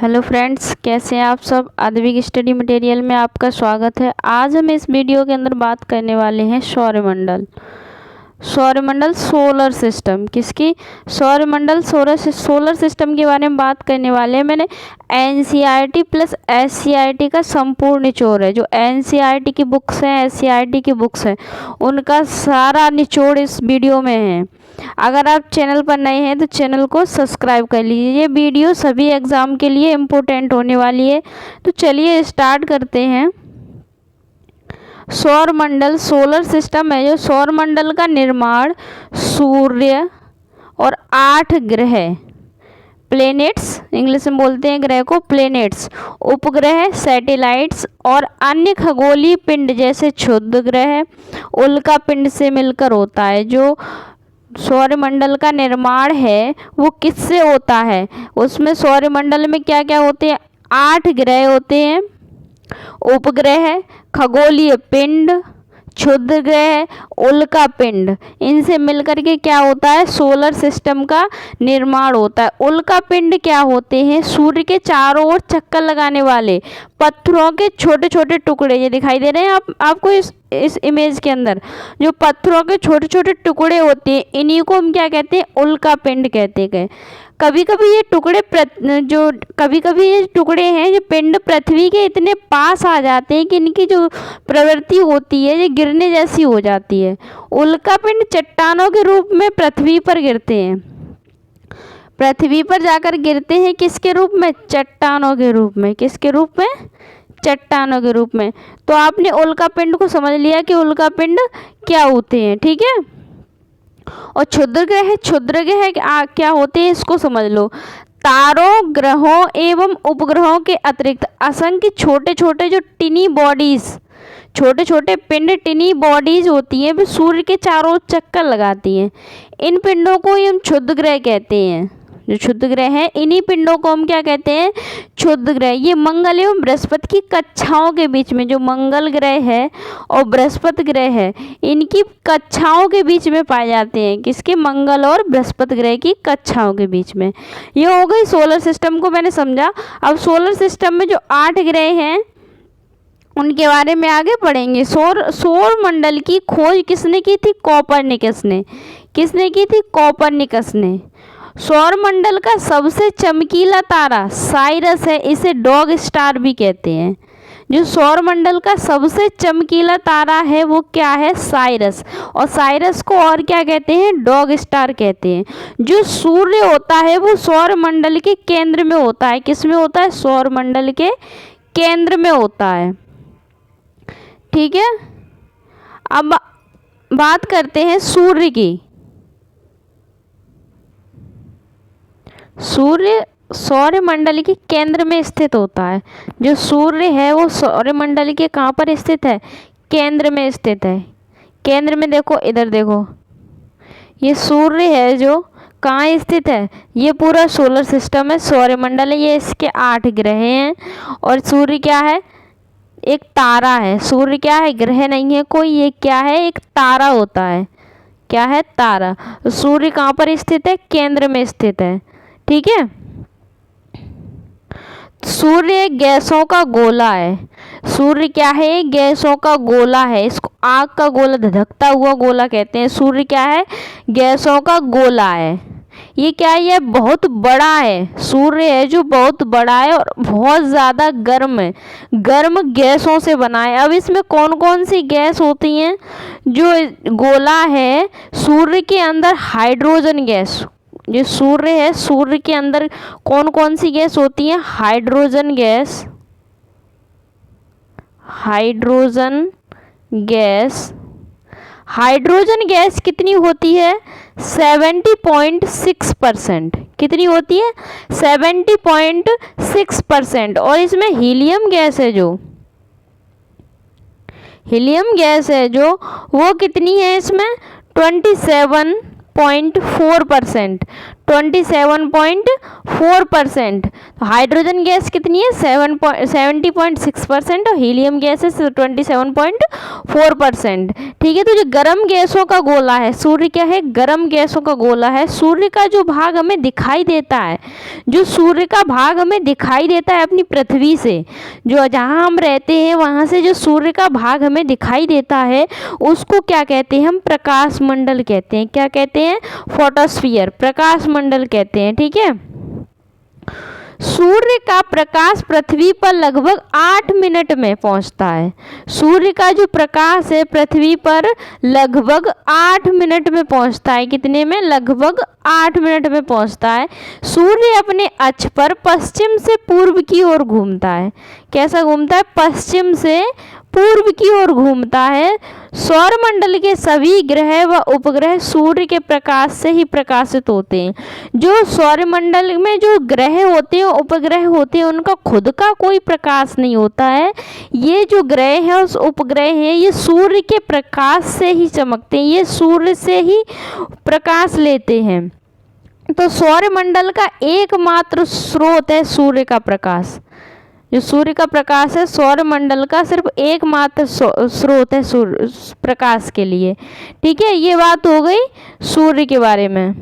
Hello friends, कैसे हैं आप सब। आद्विक स्टडी मटेरियल में आपका स्वागत है। आज हम इस वीडियो के अंदर बात करने वाले हैं सौरमंडल। सौरमंडल सोलर सिस्टम किसकी, सौरमंडल सोलर सिस्टम के बारे में बात करने वाले हैं। मैंने एनसीईआरटी प्लस एससीईआरटी का संपूर्ण निचोड़ है, जो एनसीईआरटी की बुक्स हैं, एससीईआरटी की बुक्स हैं, उनका सारा निचोड़ इस वीडियो में है। अगर आप चैनल पर नए हैं तो चैनल को सब्सक्राइब कर लीजिए। ये वीडियो सभी एग्ज़ाम के लिए इम्पोर्टेंट होने वाली है। तो चलिए स्टार्ट करते हैं। सौरमंडल सोलर सिस्टम है, जो सौरमंडल का निर्माण सूर्य और 8 ग्रह, प्लेनेट्स इंग्लिश में बोलते हैं ग्रह को प्लेनेट्स, उपग्रह, सैटेलाइट्स और अन्य खगोलीय पिंड जैसे क्षुद्र ग्रह, उल्का पिंड से मिलकर होता है। जो सौरमंडल का निर्माण है वो किससे होता है, उसमें सौरमंडल में क्या क्या होते हैं, 8 ग्रह होते हैं, उपग्रह, खगोलीय पिंड, क्षुद्र ग्रह, उल्का पिंड, इनसे मिलकर के क्या होता है, सोलर सिस्टम का निर्माण होता है। उल्का पिंड क्या होते हैं, सूर्य के चारों ओर चक्कर लगाने वाले पत्थरों के छोटे छोटे टुकड़े, ये दिखाई दे रहे हैं आपको इस इमेज के अंदर, जो पत्थरों के छोटे छोटे टुकड़े होते हैं, इन्हीं को हम क्या कहते हैं, उल्का पिंड कहते हैं। कभी कभी ये टुकड़े हैं, जो पिंड पृथ्वी के इतने पास आ जाते हैं कि इनकी जो प्रवृत्ति होती है ये गिरने जैसी हो जाती है। उल्का पिंड चट्टानों के रूप में पृथ्वी पर गिरते हैं, पृथ्वी पर जाकर गिरते हैं किसके रूप में, चट्टानों के रूप में। किसके रूप में, चट्टानों के रूप में। तो आपने उल्का पिंड को समझ लिया कि उल्का पिंड क्या होते हैं, ठीक है। और क्षुद्र ग्रह क्या होते हैं, इसको समझ लो। तारों, ग्रहों एवं उपग्रहों के अतिरिक्त असंख्य छोटे छोटे जो टिनी बॉडीज, छोटे छोटे पिंड, टिनी बॉडीज होती हैं, वे सूर्य के चारों चक्कर लगाती हैं। इन पिंडों को हम क्षुद्र ग्रह कहते हैं। जो क्षुद्र ग्रह हैं, इन्हीं पिंडों को हम क्या कहते हैं, क्षुद्र ग्रह। ये मंगल एवं बृहस्पति की कक्षाओं के बीच में, जो मंगल ग्रह है और बृहस्पति ग्रह है, इनकी कक्षाओं के बीच में पाए जाते हैं। किसके, मंगल और बृहस्पति ग्रह की कक्षाओं के बीच में। ये हो गई सोलर सिस्टम को मैंने समझा। अब सोलर सिस्टम में जो 8 ग्रह हैं उनके बारे में आगे पढ़ेंगे। सौर मंडल की खोज किसने की थी, कोपरनिकस ने। किसने की थी, कोपरनिकस ने। सौरमंडल का सबसे चमकीला तारा साइरस है, इसे डॉग स्टार भी कहते हैं। जो सौरमंडल का सबसे चमकीला तारा है वो क्या है, साइरस। और साइरस को और क्या कहते हैं, डॉग स्टार कहते हैं। जो सूर्य होता है वो सौरमंडल के केंद्र में होता है। किस में होता है, सौरमंडल के केंद्र में होता है, ठीक है। अब बात करते हैं सूर्य की। सूर्य सौरमंडल के केंद्र में स्थित होता है। जो सूर्य है वो सौरमंडल के कहाँ पर स्थित है, केंद्र में स्थित है। केंद्र में देखो, इधर देखो, ये सूर्य है जो कहाँ स्थित है, ये पूरा सोलर सिस्टम है, सौरमंडल है। ये इसके 8 ग्रह हैं और सूर्य क्या है, एक तारा है। सूर्य क्या है, ग्रह नहीं है कोई, ये क्या है, एक तारा होता है। क्या है, तारा। सूर्य कहाँ पर स्थित है, केंद्र में स्थित है, ठीक है। सूर्य गैसों का गोला है। सूर्य क्या है, गैसों का गोला है। इसको आग का गोला, धधकता हुआ गोला कहते हैं। सूर्य क्या है, गैसों का गोला है। ये क्या है, ये बहुत बड़ा है। सूर्य है जो बहुत बड़ा है और बहुत ज़्यादा गर्म है, गर्म गैसों से बना है। अब इसमें कौन कौन सी गैस होती हैं, जो गोला है सूर्य के अंदर, हाइड्रोजन गैस। जो सूर्य है, सूर्य के अंदर कौन कौन सी गैस होती है, hydrogen gas. Hydrogen gas, hydrogen gas कितनी होती है, 70.6%। कितनी होती है, 70.6%। और इसमें हीलियम गैस है, जो हीलियम गैस है जो वो कितनी है, इसमें 27.4%। 27.4%। तो हाइड्रोजन गैस कितनी है 70.6% और हीलियम गैस है 27.4%। ठीक है, तो जो गर्म गैसों का गोला है, सूर्य क्या है, गर्म गैसों का गोला है। सूर्य का जो भाग हमें दिखाई देता है, जो सूर्य का भाग हमें दिखाई देता है अपनी पृथ्वी से, जो जहाँ हम रहते हैं वहाँ से जो सूर्य का भाग हमें दिखाई देता है, उसको क्या कहते हैं, हम प्रकाश मंडल कहते हैं। क्या कहते हैं, फोटोस्फीयर, प्रकाश मंडल कहते हैं। ठीक है, सूर्य का प्रकाश पृथ्वी पर लगभग 8 मिनट में पहुंचता है। सूर्य का जो प्रकाश है पृथ्वी पर लगभग 8 मिनट में पहुंचता है। कितने में, लगभग 8 मिनट में पहुंचता है। सूर्य अपने अक्ष पर पश्चिम से पूर्व की ओर घूमता है। कैसा घूमता है, पश्चिम से पूर्व की ओर घूमता है। सौरमंडल के सभी ग्रह व उपग्रह सूर्य के प्रकाश से ही प्रकाशित होते हैं। जो सौरमंडल में जो ग्रह होते हैं, उपग्रह होते हैं, उनका खुद का कोई प्रकाश नहीं होता है। ये जो ग्रह है उस उपग्रह हैं, ये सूर्य के प्रकाश से ही चमकते हैं, ये सूर्य से ही प्रकाश लेते हैं। तो सौरमंडल का एकमात्र स्रोत है सूर्य का प्रकाश। जो सूर्य का प्रकाश है सौरमंडल का सिर्फ एकमात्र स्रोत है सूर्य प्रकाश के लिए। ठीक है, ये बात हो गई सूर्य के बारे में।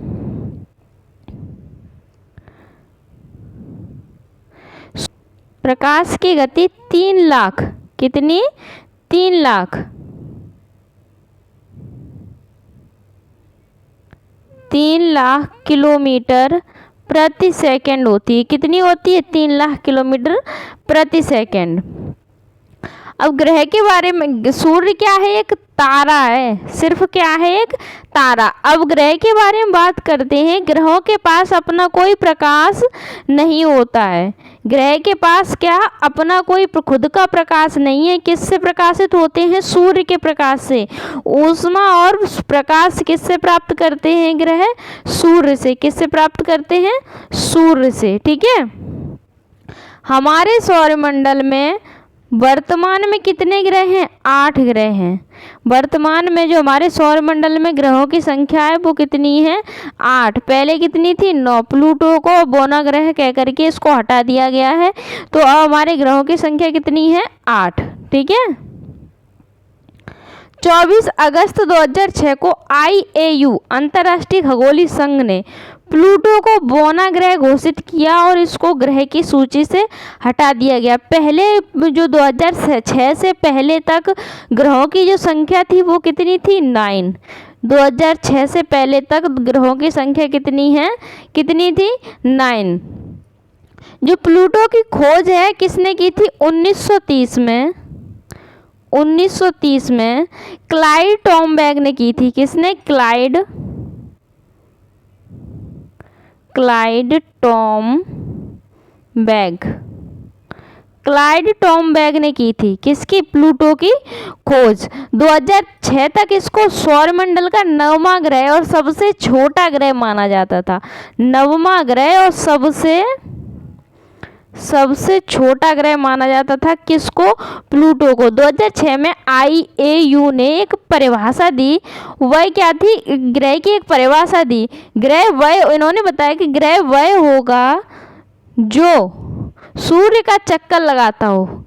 प्रकाश की गति 3 लाख, कितनी, 3 लाख 3 लाख किलोमीटर प्रति सेकंड होती है। कितनी होती है, 3 लाख किलोमीटर प्रति सेकंड। अब ग्रह के बारे में, सूर्य क्या है, एक तारा है, सिर्फ क्या है, एक तारा। अब ग्रह के बारे में बात करते हैं। ग्रहों के पास अपना कोई प्रकाश नहीं होता है। ग्रह के पास क्या, अपना कोई खुद का प्रकाश नहीं है। किससे प्रकाशित होते हैं, सूर्य के प्रकाश से। ऊष्मा और प्रकाश किससे प्राप्त करते हैं ग्रह, सूर्य से। किससे प्राप्त करते हैं, सूर्य से। ठीक है, हमारे सौरमंडल में वर्तमान में कितने ग्रह हैं, 8 ग्रह हैं। वर्तमान में जो हमारे सौरमंडल में ग्रहों की संख्या है वो कितनी है, 8। पहले कितनी थी, 9। प्लूटो को बोना ग्रह कह करके इसको हटा दिया गया है। तो अब हमारे ग्रहों की संख्या कितनी है, 8। ठीक है, 24 अगस्त 2006 को IAU अंतर्राष्ट्रीय खगोलीय संघ ने प्लूटो को बोना ग्रह घोषित किया और इसको ग्रह की सूची से हटा दिया गया। पहले जो 2006 से पहले तक ग्रहों की जो संख्या थी वो कितनी थी, 9। 2006 से पहले तक ग्रहों की संख्या कितनी है, कितनी थी, 9। जो प्लूटो की खोज है किसने की थी, 1930 में। 1930 में क्लाइड टॉमबैग ने की थी। किसने, क्लाइड टॉमबैग ने की थी किसकी, प्लूटो की खोज। 2006 तक इसको सौरमंडल का 9वां ग्रह और सबसे छोटा ग्रह माना जाता था। 9वां ग्रह और सबसे छोटा ग्रह माना जाता था किसको, प्लूटो को। 2006 में IAU ने एक परिभाषा दी। वह क्या थी, ग्रह की एक परिभाषा दी। ग्रह वह, इन्होंने बताया कि ग्रह वह होगा जो सूर्य का चक्कर लगाता हो।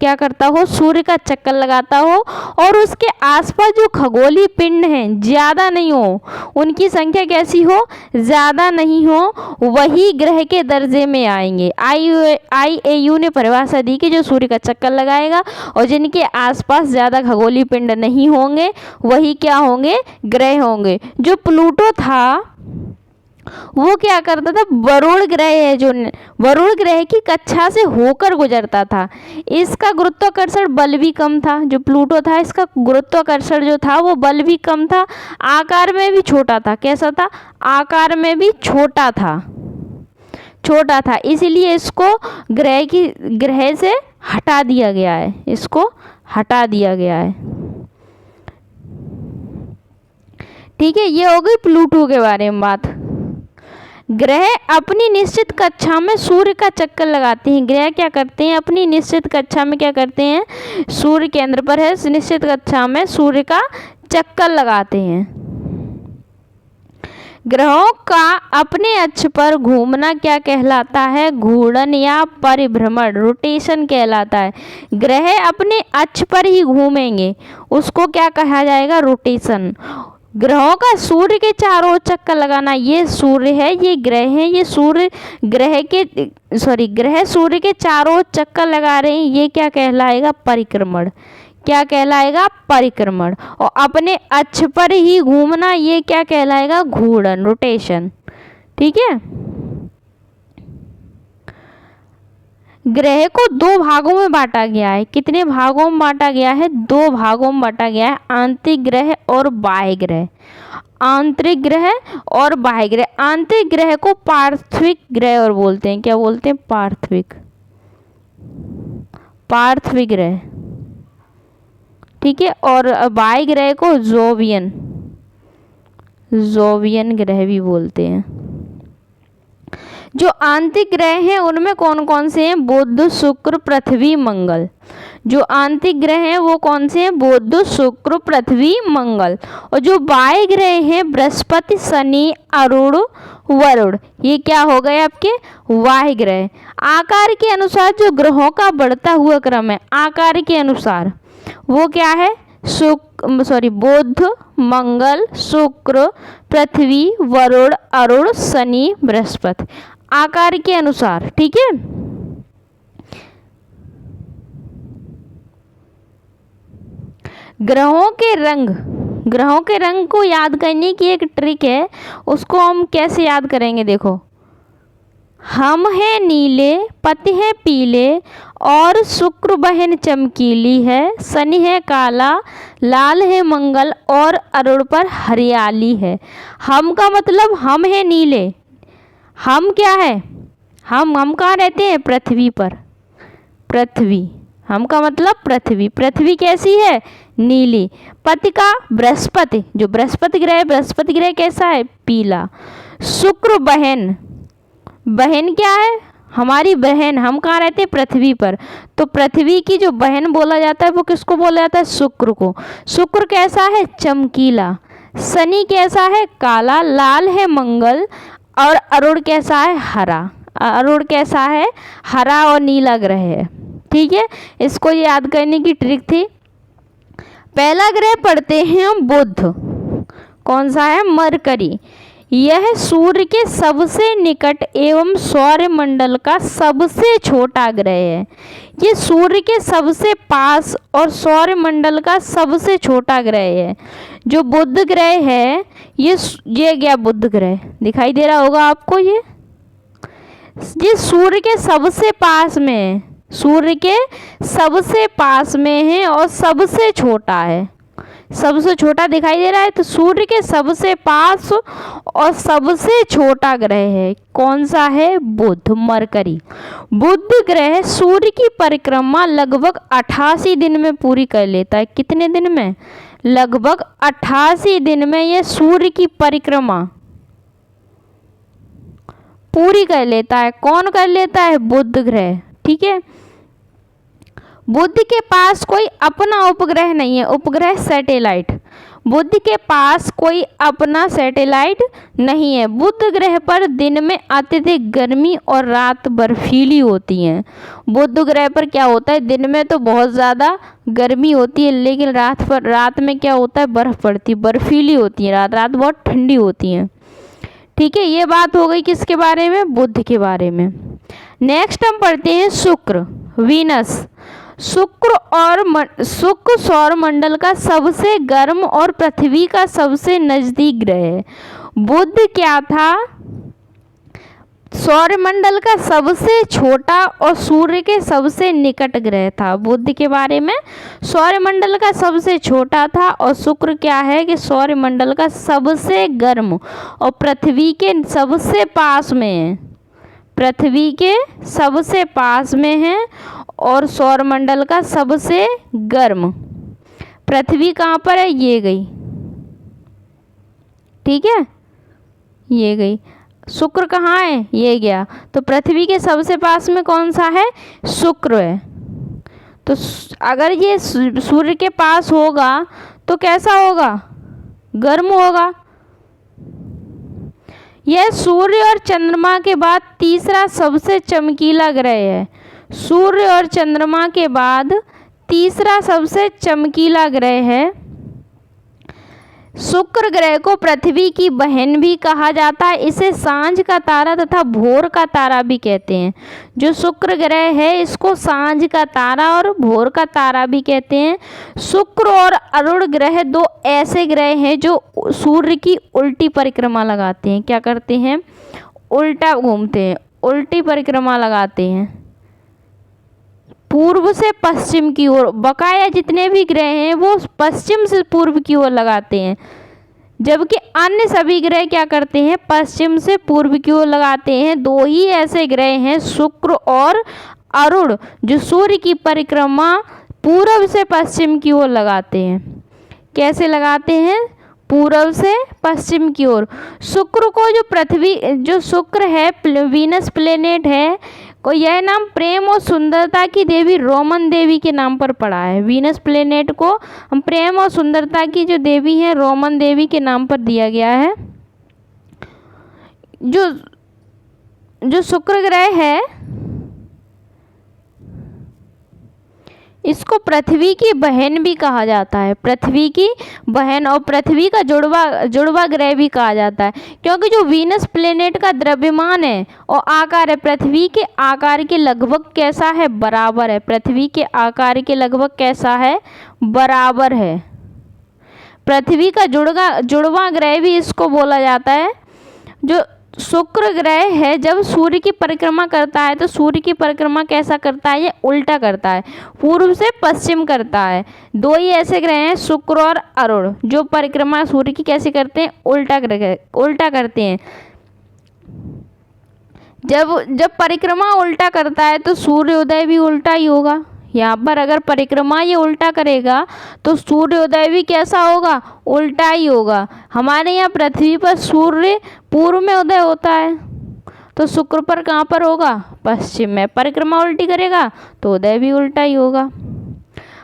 क्या करता हो, सूर्य का चक्कर लगाता हो और उसके आसपास जो खगोलीय पिंड हैं ज़्यादा नहीं हो, उनकी संख्या कैसी हो, ज़्यादा नहीं हो, वही ग्रह के दर्जे में आएंगे। IAU ने परिभाषा दी कि जो सूर्य का चक्कर लगाएगा और जिनके आसपास ज़्यादा खगोलीय पिंड नहीं होंगे वही क्या होंगे, ग्रह होंगे। जो प्लूटो था वो क्या करता था, वरुण ग्रह है जो वरुण ग्रह की कक्षा से होकर गुजरता था। इसका गुरुत्वाकर्षण बल भी कम था। जो प्लूटो था इसका गुरुत्वाकर्षण जो था वो बल भी कम था, आकार में भी छोटा था। कैसा था, आकार में भी छोटा था। इसीलिए इसको ग्रह से हटा दिया गया है, इसको हटा दिया गया है। ठीक है, ये हो गई प्लूटो के बारे में बात। ग्रह अपनी निश्चित कक्षा में सूर्य का चक्कर लगाते हैं। ग्रह क्या करते हैं, अपनी निश्चित कक्षा में क्या करते हैं, सूर्य केंद्र पर है, निश्चित कक्षा में सूर्य का चक्कर लगाते हैं। ग्रहों का अपने अक्ष पर घूमना क्या कहलाता है? घूर्णन या परिभ्रमण, रोटेशन कहलाता है। ग्रह अपने अक्ष पर ही घूमेंगे, उसको क्या कहा जाएगा? रोटेशन। ग्रहों का सूर्य के चारों ओर चक्कर लगाना, ये सूर्य है, ये ग्रह है, ये सूर्य ग्रह सूर्य के चारों ओर चक्कर लगा रहे हैं, ये क्या कहलाएगा? परिक्रमण। क्या कहलाएगा? परिक्रमण। और अपने अक्ष पर ही घूमना, ये क्या कहलाएगा? घूर्णन, रोटेशन। ठीक है। ग्रह को दो भागों में बांटा गया है। कितने भागों में बांटा गया है? दो भागों में बांटा गया है, आंतरिक ग्रह और बाह्य ग्रह। आंतरिक ग्रह और बाह्य ग्रह। आंतरिक ग्रह को पार्थिव ग्रह और बोलते हैं। क्या बोलते हैं? पार्थिव ग्रह। ठीक है। और बाह्य ग्रह को जोवियन ग्रह भी बोलते हैं। जो आंतरिक ग्रह हैं उनमें कौन कौन से हैं? बुध, शुक्र, पृथ्वी, मंगल। जो आंतरिक ग्रह हैं वो कौन से हैं? बुध, शुक्र, पृथ्वी, मंगल। और जो बाह्य ग्रह हैं बृहस्पति, शनि, अरुण, वरुण, ये क्या हो गए आपके? बाह्य ग्रह। आकार के अनुसार जो ग्रहों का बढ़ता हुआ क्रम है, आकार के अनुसार वो क्या है? बुध, मंगल, शुक्र, पृथ्वी, वरुण, अरुण, शनि, बृहस्पति, आकार के अनुसार। ठीक है। ग्रहों के रंग को याद करने की एक ट्रिक है, उसको हम कैसे याद करेंगे? देखो, हम है नीले, पति है पीले, और शुक्र बहन चमकीली है, शनि है काला, लाल है मंगल, और अरुण पर हरियाली है। हम का मतलब हम है नीले। हम क्या है? हम कहाँ रहते हैं? पृथ्वी पर। पृथ्वी, हम का मतलब पृथ्वी। पृथ्वी कैसी है? नीली। पति का बृहस्पति, जो बृहस्पति ग्रह कैसा है? पीला। शुक्र बहन क्या है? हमारी बहन। हम कहाँ रहते हैं? पृथ्वी पर। तो पृथ्वी की जो बहन बोला जाता है वो किसको बोला जाता है? शुक्र को। शुक्र कैसा है? चमकीला। शनि कैसा है? काला। लाल है मंगल, और अरुण कैसा है? हरा। अरुण कैसा है? हरा और नीला ग्रह है। ठीक है। इसको याद करने की ट्रिक थी। पहला ग्रह पढ़ते हैं हम बुध। कौन सा है? मरकरी। यह सूर्य के सबसे निकट एवं सौरमंडल का सबसे छोटा ग्रह है। ये सूर्य के सबसे पास और सौरमंडल का सबसे छोटा ग्रह है। जो बुध ग्रह है, ये गया बुध ग्रह, दिखाई दे रहा होगा आपको। ये सूर्य के सबसे पास में है, सूर्य के सबसे पास में है और सबसे छोटा है। सबसे छोटा दिखाई दे रहा है, तो सूर्य के सबसे पास और सबसे छोटा ग्रह है। कौन सा है? बुध, मरकरी। बुध ग्रह सूर्य की परिक्रमा लगभग 88 दिन में पूरी कर लेता है। कितने दिन में? लगभग 88 दिन में यह सूर्य की परिक्रमा पूरी कर लेता है। कौन कर लेता है? बुध ग्रह। ठीक है। बुध के पास कोई अपना उपग्रह नहीं है। उपग्रह सैटेलाइट। बुध के पास कोई अपना सैटेलाइट नहीं है। बुध ग्रह पर दिन में अत्यधिक गर्मी और रात बर्फीली होती हैं। बुध ग्रह पर क्या होता है? दिन में तो बहुत ज़्यादा गर्मी होती है, लेकिन रात में क्या होता है? बर्फ़ पड़ती, बर्फीली होती है रात बहुत ठंडी होती है। ठीक है। ये बात हो गई किसके बारे में? बुध के बारे में। नेक्स्ट हम पढ़ते हैं शुक्र, वीनस। शुक्र सौरमंडल का सबसे गर्म और पृथ्वी का सबसे नजदीक ग्रह है। बुध क्या था? सौरमंडल का सबसे छोटा और सूर्य के सबसे निकट ग्रह था। बुध के बारे में, सौरमंडल का सबसे छोटा था, और शुक्र क्या है कि सौरमंडल का सबसे गर्म और पृथ्वी के सबसे पास में है। पृथ्वी के सबसे पास में है और सौरमंडल का सबसे गर्म। पृथ्वी कहाँ पर है? ये गई। ठीक है, ये गई। शुक्र कहाँ है? ये गया। तो पृथ्वी के सबसे पास में कौन सा है? शुक्र है। तो अगर ये सूर्य के पास होगा तो कैसा होगा? गर्म होगा। यह सूर्य और चंद्रमा के बाद तीसरा सबसे चमकीला ग्रह है। सूर्य और चंद्रमा के बाद तीसरा सबसे चमकीला ग्रह है। शुक्र ग्रह को पृथ्वी की बहन भी कहा जाता है। इसे सांझ का तारा तथा भोर का तारा भी कहते हैं। जो शुक्र ग्रह है इसको सांझ का तारा और भोर का तारा भी कहते हैं। शुक्र और अरुण ग्रह दो ऐसे ग्रह हैं जो सूर्य की उल्टी परिक्रमा लगाते हैं। क्या करते हैं? उल्टा घूमते हैं, उल्टी परिक्रमा लगाते हैं पूर्व से पश्चिम की ओर। बकाया जितने भी ग्रह हैं वो पश्चिम से पूर्व की ओर लगाते हैं, जबकि अन्य सभी ग्रह क्या करते हैं? पश्चिम से पूर्व की ओर लगाते हैं। दो ही ऐसे ग्रह हैं, शुक्र और अरुण, जो सूर्य की परिक्रमा पूर्व से पश्चिम की ओर लगाते हैं। कैसे लगाते हैं? पूर्व से पश्चिम की ओर। शुक्र को जो शुक्र है वीनस प्लेनेट है को यह नाम प्रेम और सुंदरता की देवी रोमन देवी के नाम पर पड़ा है। वीनस प्लेनेट को हम प्रेम और सुंदरता की जो देवी है रोमन देवी के नाम पर दिया गया है। जो शुक्र ग्रह है इसको पृथ्वी की बहन भी कहा जाता है। पृथ्वी की बहन और पृथ्वी का जुड़वा ग्रह भी कहा जाता है, क्योंकि जो वीनस प्लेनेट का द्रव्यमान है और आकार है पृथ्वी के आकार के लगभग कैसा है? बराबर है। पृथ्वी के आकार के लगभग कैसा है? बराबर है। पृथ्वी का जुड़वा ग्रह भी इसको बोला जाता है। जो शुक्र ग्रह है जब सूर्य की परिक्रमा करता है तो सूर्य की परिक्रमा कैसा करता है? ये उल्टा करता है, पूर्व से पश्चिम करता है। दो ही ऐसे ग्रह हैं, शुक्र और अरुण, जो परिक्रमा सूर्य की कैसे करते हैं? उल्टा करते हैं। जब परिक्रमा उल्टा करता है तो सूर्योदय भी उल्टा ही होगा। यहाँ पर अगर परिक्रमा ये उल्टा करेगा तो सूर्योदय भी कैसा होगा? उल्टा ही होगा। हमारे यहाँ पृथ्वी पर सूर्य पूर्व में उदय होता है, तो शुक्र पर कहाँ पर होगा? पश्चिम में। परिक्रमा उल्टी करेगा तो उदय भी उल्टा ही होगा।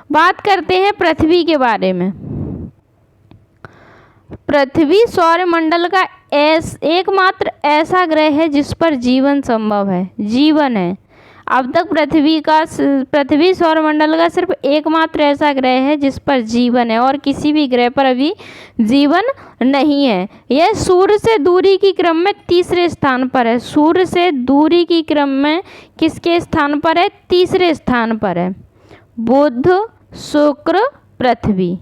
बात करते हैं पृथ्वी के बारे में। पृथ्वी सौरमंडल का एकमात्र ऐसा ग्रह है जिस पर जीवन संभव है, जीवन है। अब तक पृथ्वी सौरमंडल का सिर्फ एकमात्र ऐसा ग्रह है जिस पर जीवन है, और किसी भी ग्रह पर अभी जीवन नहीं है। यह सूर्य से दूरी की क्रम में तीसरे स्थान पर है। सूर्य से दूरी की क्रम में किसके स्थान पर है? तीसरे स्थान पर है। बुध, शुक्र, पृथ्वी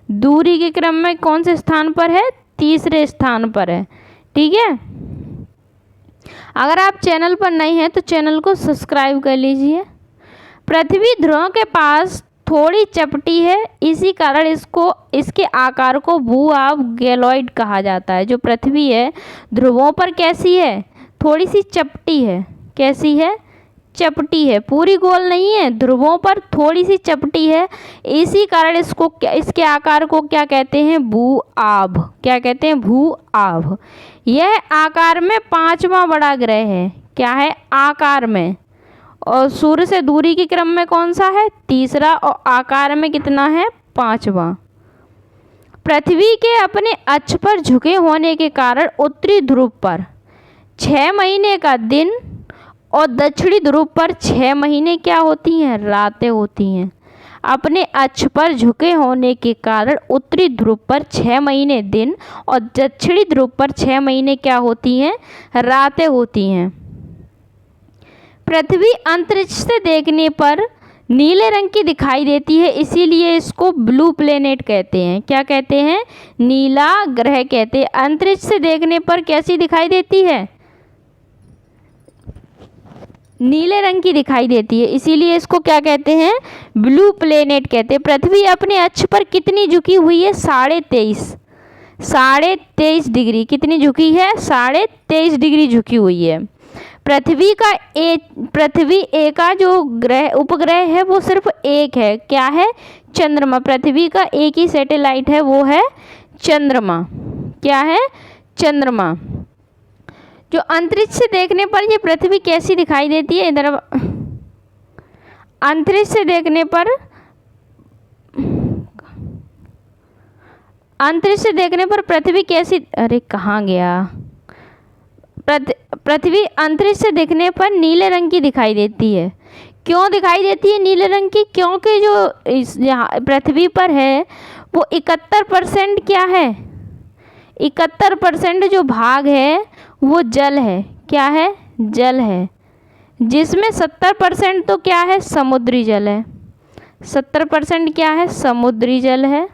दूरी के क्रम में कौन से स्थान पर है? तीसरे स्थान पर है। ठीक है। अगर आप चैनल पर नए हैं तो चैनल को सब्सक्राइब कर लीजिए। पृथ्वी ध्रुवों के पास थोड़ी चपटी है, इसी कारण इसके आकार को भू-आभ गैलॉइड कहा जाता है। जो पृथ्वी है ध्रुवों पर कैसी है? थोड़ी सी चपटी है। कैसी है? चपटी है, पूरी गोल नहीं है, ध्रुवों पर थोड़ी सी चपटी है। इसी कारण इसके आकार को क्या कहते हैं? भू-आभ। क्या कहते हैं? भू-आभ। यह आकार में पांचवा बड़ा ग्रह है। क्या है? आकार में। और सूर्य से दूरी के क्रम में कौन सा है? तीसरा। और आकार में कितना है? पांचवा। पृथ्वी के अपने अक्ष पर झुके होने के कारण उत्तरी ध्रुव पर 6 महीने का दिन और दक्षिणी ध्रुव पर 6 महीने क्या होती हैं? रातें होती हैं। अपने अक्ष पर झुके होने के कारण उत्तरी ध्रुव पर 6 महीने दिन और दक्षिणी ध्रुव पर 6 महीने क्या होती हैं? रातें होती हैं। पृथ्वी अंतरिक्ष से देखने पर नीले रंग की दिखाई देती है, इसीलिए इसको ब्लू प्लेनेट कहते हैं। क्या कहते हैं? नीला ग्रह कहते हैं। अंतरिक्ष से देखने पर कैसी दिखाई देती है? नीले रंग की दिखाई देती है, इसीलिए इसको क्या कहते हैं? ब्लू प्लेनेट कहते हैं। पृथ्वी अपने अक्ष पर कितनी झुकी हुई है? 23.5 डिग्री। कितनी झुकी है? 23.5 डिग्री झुकी हुई है। पृथ्वी ए का जो उपग्रह है वो सिर्फ एक है। क्या है? चंद्रमा। पृथ्वी का एक ही सैटेलाइट है, वो है चंद्रमा। क्या है? चंद्रमा। जो अंतरिक्ष से देखने पर ये पृथ्वी कैसी दिखाई देती है? इधर अंतरिक्ष से देखने पर पृथ्वी कैसी, अरे कहाँ गया? पृथ्वी अंतरिक्ष से देखने पर नीले रंग की दिखाई देती है। क्यों दिखाई देती है नीले रंग की? क्योंकि जो इस यहाँ पृथ्वी पर है वो 71% क्या है, 71% जो भाग है वो जल है। क्या है? जल है, जिसमें 70% तो क्या है, समुद्री जल है। 70% क्या है, समुद्री जल है।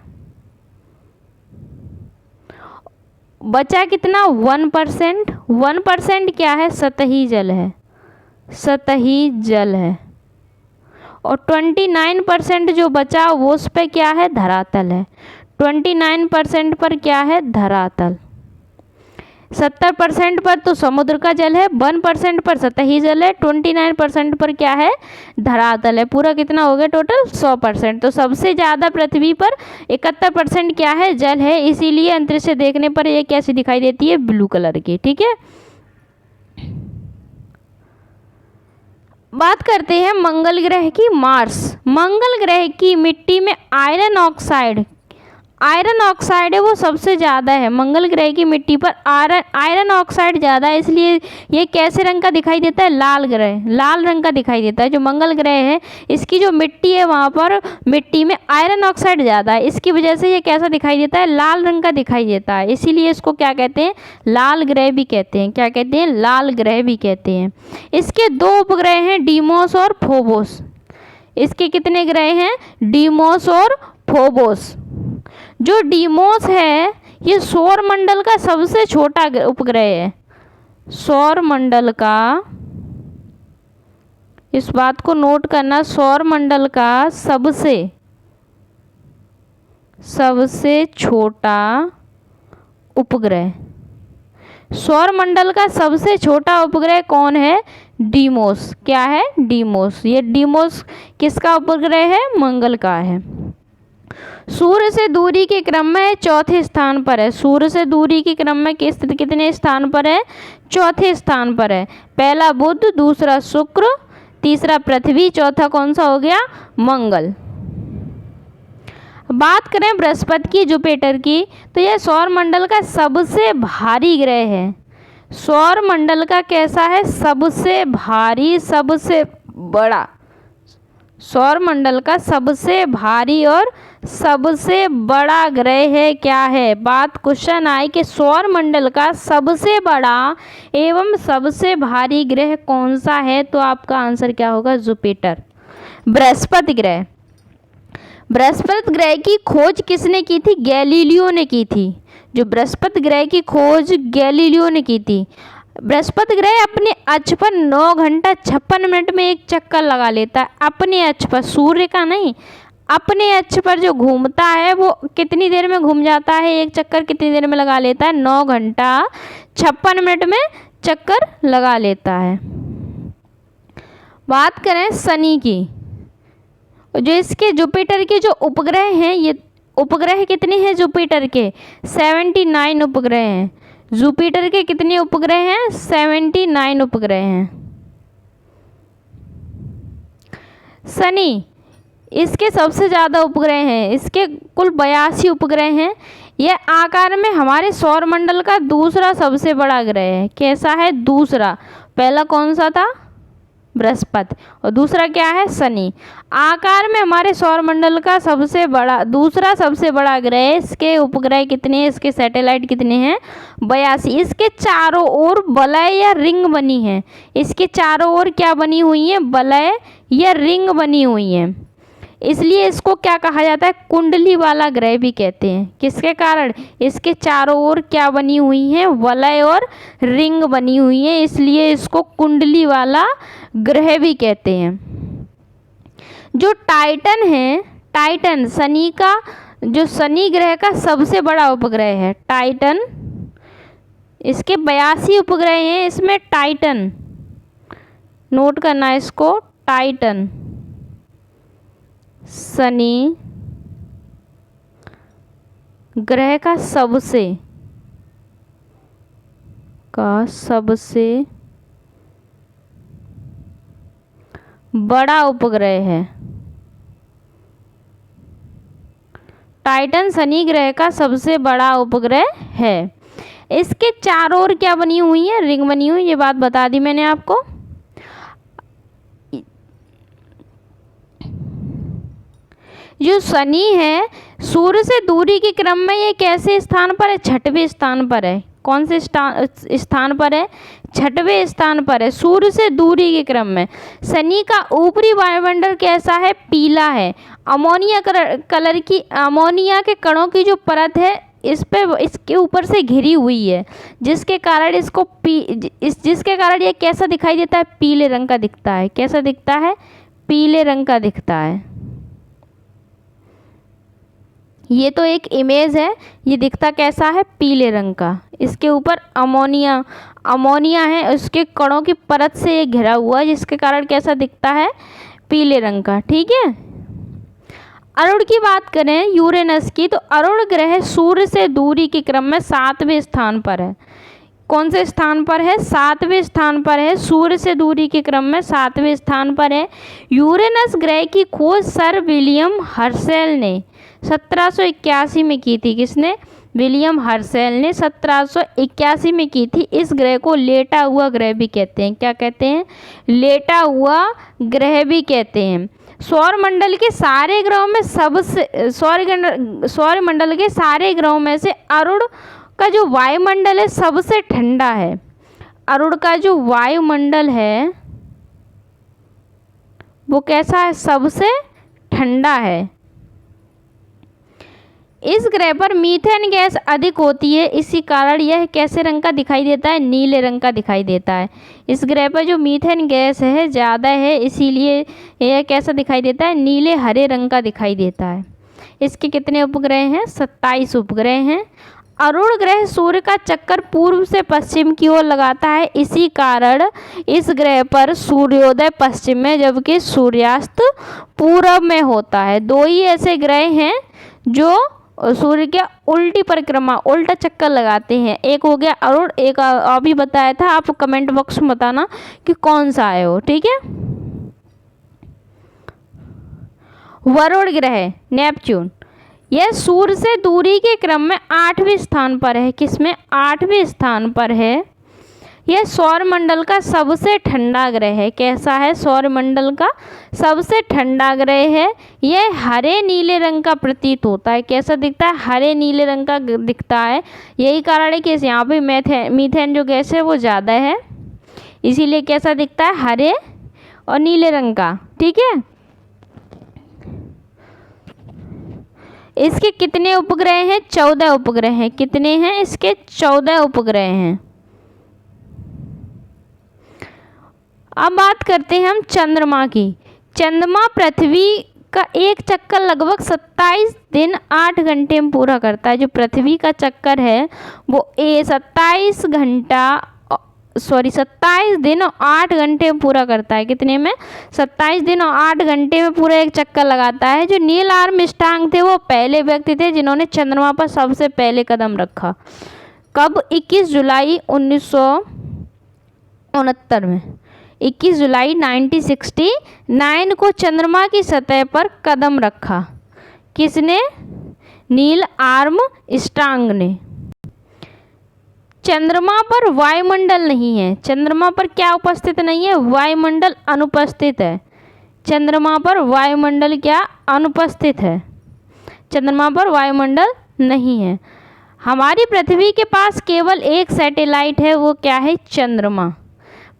बचा कितना, 1%। 1% क्या है, सतही जल है, सतही जल है। और 29% जो बचा वो उस पे क्या है, धरातल है। 29% पर क्या है, धरातल। 70% पर तो समुद्र का जल है, 1% पर सतही जल है, 29% पर क्या है, धरातल है। पूरा कितना हो गया टोटल, 100%। तो सबसे ज़्यादा पृथ्वी पर 71% क्या है, जल है। इसीलिए अंतरिक्ष से देखने पर ये कैसी दिखाई देती है, ब्लू कलर की। ठीक है, बात करते हैं मंगल ग्रह की। मार्स। मंगल ग्रह की मिट्टी में आयरन ऑक्साइड है वो सबसे ज़्यादा है। मंगल ग्रह की मिट्टी पर आयरन ऑक्साइड ज़्यादा है, इसलिए ये कैसे रंग का दिखाई देता है, लाल ग्रह, लाल रंग का दिखाई देता है। जो मंगल ग्रह है इसकी जो मिट्टी है वहाँ पर मिट्टी में आयरन ऑक्साइड ज़्यादा है, इसकी वजह से ये कैसा दिखाई देता है, लाल रंग का दिखाई देता है। इसीलिए इसको क्या कहते हैं, लाल ग्रह भी कहते हैं। क्या कहते हैं, लाल ग्रह भी कहते हैं। इसके 2 उपग्रह हैं, डीमोस और फोबोस। इसके कितने ग्रह हैं, डीमोस और फोबोस। जो डीमोस है ये सौर मंडल का सबसे छोटा उपग्रह है। सौर मंडल का, इस बात को नोट करना, सौर मंडल का सबसे छोटा उपग्रह। सौर मंडल का सबसे छोटा उपग्रह कौन है, डीमोस। क्या है, डीमोस। ये डीमोस किसका उपग्रह है, मंगल का है। सूर्य से दूरी के क्रम में 4थे स्थान पर है। सूर्य से दूरी के क्रम में कितने स्थान पर है, 4थे स्थान पर है। पहला बुध, दूसरा शुक्र, तीसरा पृथ्वी, चौथा कौन सा हो गया, मंगल। बात करें बृहस्पति की, जुपिटर की, तो यह सौर मंडल का सबसे भारी ग्रह है। सौर मंडल का कैसा है, सबसे भारी, सबसे बड़ा। सौर मंडल का सबसे भारी और सबसे बड़ा ग्रह है। क्या है, बात क्वेश्चन आई कि सौर मंडल का सबसे बड़ा एवं सबसे भारी ग्रह कौन सा है, तो आपका आंसर क्या होगा, जुपिटर, बृहस्पति ग्रह। बृहस्पति ग्रह की खोज किसने की थी, गैलीलियो ने की थी। जो बृहस्पति ग्रह की खोज गैलीलियो ने की थी। बृहस्पति ग्रह अपने अक्ष पर 9 घंटा 56 मिनट में एक चक्कर लगा लेता है। अपने अक्ष पर, सूर्य का नहीं, अपने अक्ष पर जो घूमता है वो कितनी देर में घूम जाता है, एक चक्कर कितनी देर में लगा लेता है, 9 घंटा 56 मिनट में चक्कर लगा लेता है। बात करें शनि की, जो इसके जुपिटर के जो उपग्रह हैं, ये उपग्रह कितने हैं जुपिटर के, 79 उपग्रह हैं। जुपिटर के कितने उपग्रह हैं, 79 उपग्रह हैं। शनि, इसके सबसे ज़्यादा उपग्रह हैं, इसके कुल 82 उपग्रह हैं। यह आकार में हमारे सौर मंडल का दूसरा सबसे बड़ा ग्रह है। कैसा है, दूसरा। पहला कौन सा था, बृहस्पति, और दूसरा क्या है, शनि। आकार में हमारे सौर मंडल का सबसे बड़ा, दूसरा सबसे बड़ा ग्रह। इसके उपग्रह कितने हैं, इसके सैटेलाइट कितने हैं, 82। इसके चारों ओर वलय या रिंग बनी है। इसके चारों ओर क्या बनी हुई है, वलय या रिंग बनी हुई है। इसलिए इसको क्या कहा जाता है, कुंडली वाला ग्रह भी कहते हैं। किसके कारण, इसके चारों ओर क्या बनी हुई है, वलय और रिंग बनी हुई है, इसलिए इसको कुंडली वाला ग्रह भी कहते हैं। जो टाइटन है, टाइटन शनि का, जो शनि ग्रह का सबसे बड़ा उपग्रह है टाइटन। इसके 82 उपग्रह हैं, इसमें टाइटन, नोट करना है इसको, टाइटन शनि ग्रह का सबसे बड़ा उपग्रह है। टाइटन शनि ग्रह का सबसे बड़ा उपग्रह है। इसके चारों ओर क्या बनी हुई है, रिंग बनी हुई, ये बात बता दी मैंने आपको। जो शनि है सूर्य से दूरी के क्रम में ये कैसे स्थान पर है, छठवें स्थान पर है। कौन से स्थान पर है, छठवें स्थान पर है सूर्य से दूरी के क्रम में। शनि का ऊपरी वायुमंडल कैसा है, पीला है। अमोनिया कलर की, अमोनिया के कणों की जो परत है इस पे, इसके ऊपर से घिरी हुई है, जिसके कारण इसको जिसके कारण ये कैसा दिखाई देता है, पीले रंग का दिखता है। कैसा दिखता है, पीले रंग का दिखता है। ये तो एक इमेज है, ये दिखता कैसा है, पीले रंग का। इसके ऊपर अमोनिया है, उसके कणों की परत से ये घिरा हुआ है, जिसके कारण कैसा दिखता है, पीले रंग का। ठीक है। अरुण की बात करें, यूरेनस की, तो अरुण ग्रह सूर्य से दूरी के क्रम में 7वें स्थान पर है। कौन से स्थान पर है, 7वें स्थान पर है। सूर्य से दूरी के क्रम में 7वें स्थान पर है। यूरेनस ग्रह की खोज सर विलियम हर्शेल ने 1781 में की थी। किसने, विलियम हर्शेल ने 1781 में की थी। इस ग्रह को लेटा हुआ ग्रह भी कहते हैं। क्या कहते हैं, लेटा हुआ ग्रह भी कहते हैं। सौरमंडल के सारे ग्रहों में सबसे सौरमंडल के सारे ग्रहों में से अरुण का जो वायुमंडल है सबसे ठंडा है। अरुण का जो वायुमंडल है वो कैसा है, सबसे ठंडा है। इस ग्रह पर मीथेन गैस अधिक होती है, इसी कारण यह कैसे रंग का दिखाई देता है, नीले रंग का दिखाई देता है। इस ग्रह पर जो मीथेन गैस है ज़्यादा है, इसीलिए यह कैसा दिखाई देता है, नीले हरे रंग का दिखाई देता है। इसके कितने उपग्रह हैं, 27 उपग्रह हैं। अरुण ग्रह सूर्य का चक्कर पूर्व से पश्चिम की ओर लगाता है, इसी कारण इस ग्रह पर सूर्योदय पश्चिम में जबकि सूर्यास्त पूरब में होता है। 2 ही ऐसे ग्रह हैं जो सूर्य के उल्टी परिक्रमा, उल्टा चक्कर लगाते हैं। एक हो गया अरुण, एक अभी बताया था, आप कमेंट बॉक्स में बताना कि कौन सा है वो। ठीक है। वरुण ग्रह, नेपच्यून, यह सूर्य से दूरी के क्रम में 8वें स्थान पर है। किसमें, 8वें स्थान पर है। यह सौरमंडल का सबसे ठंडा ग्रह है। कैसा है, सौरमंडल का सबसे ठंडा ग्रह है। यह हरे नीले रंग का प्रतीत होता है। कैसा दिखता है, हरे नीले रंग का दिखता है। यही कारण है कि यहाँ पे मीथेन जो गैस है वो ज़्यादा है, इसीलिए कैसा दिखता है, हरे और नीले रंग का। ठीक है। इसके कितने उपग्रह हैं, 14 उपग्रह हैं। कितने हैं इसके, 14 उपग्रह हैं। अब बात करते हैं हम चंद्रमा की। चंद्रमा पृथ्वी का एक चक्कर लगभग 27 दिन 8 घंटे में पूरा करता है। जो पृथ्वी का चक्कर है वो 27 दिन और 8 घंटे में पूरा करता है। कितने में, 27 दिन और 8 घंटे में पूरा एक चक्कर लगाता है। जो नील आर्मस्ट्रांग थे वो पहले व्यक्ति थे जिन्होंने चंद्रमा पर सबसे पहले कदम रखा। कब, 21 जुलाई 1969 में, 21 जुलाई 1969 को चंद्रमा की सतह पर कदम रखा। किसने, नील आर्मस्ट्रांग ने। चंद्रमा पर वायुमंडल नहीं है। चंद्रमा पर क्या उपस्थित नहीं है, वायुमंडल अनुपस्थित है। चंद्रमा पर वायुमंडल क्या, अनुपस्थित है। चंद्रमा पर वायुमंडल नहीं है। हमारी पृथ्वी के पास केवल एक सैटेलाइट है, वो क्या है, चंद्रमा।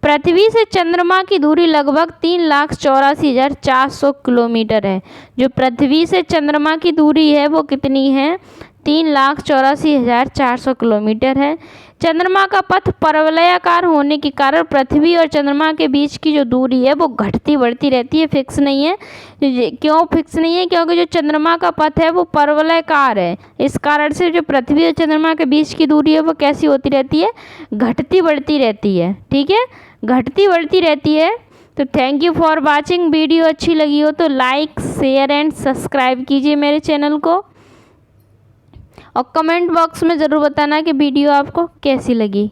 पृथ्वी से चंद्रमा की दूरी लगभग 3,84,400 किलोमीटर है। जो पृथ्वी से चंद्रमा की दूरी है वो कितनी है, 3,84,400 किलोमीटर है। चंद्रमा का पथ परवलयाकार होने के कारण पृथ्वी और चंद्रमा के बीच की जो दूरी है वो घटती बढ़ती रहती है, फिक्स नहीं है। क्यों फिक्स नहीं है, क्योंकि जो चंद्रमा का पथ है वो परवलयाकार है। इस कारण से जो पृथ्वी और चंद्रमा के बीच की दूरी है वो कैसी होती रहती है, घटती बढ़ती रहती है। ठीक है, घटती बढ़ती रहती है। तो thank you for watching. Video अच्छी लगी हो तो लाइक, शेयर एंड सब्सक्राइब कीजिए मेरे चैनल को, और कमेंट बॉक्स में ज़रूर बताना कि वीडियो आपको कैसी लगी।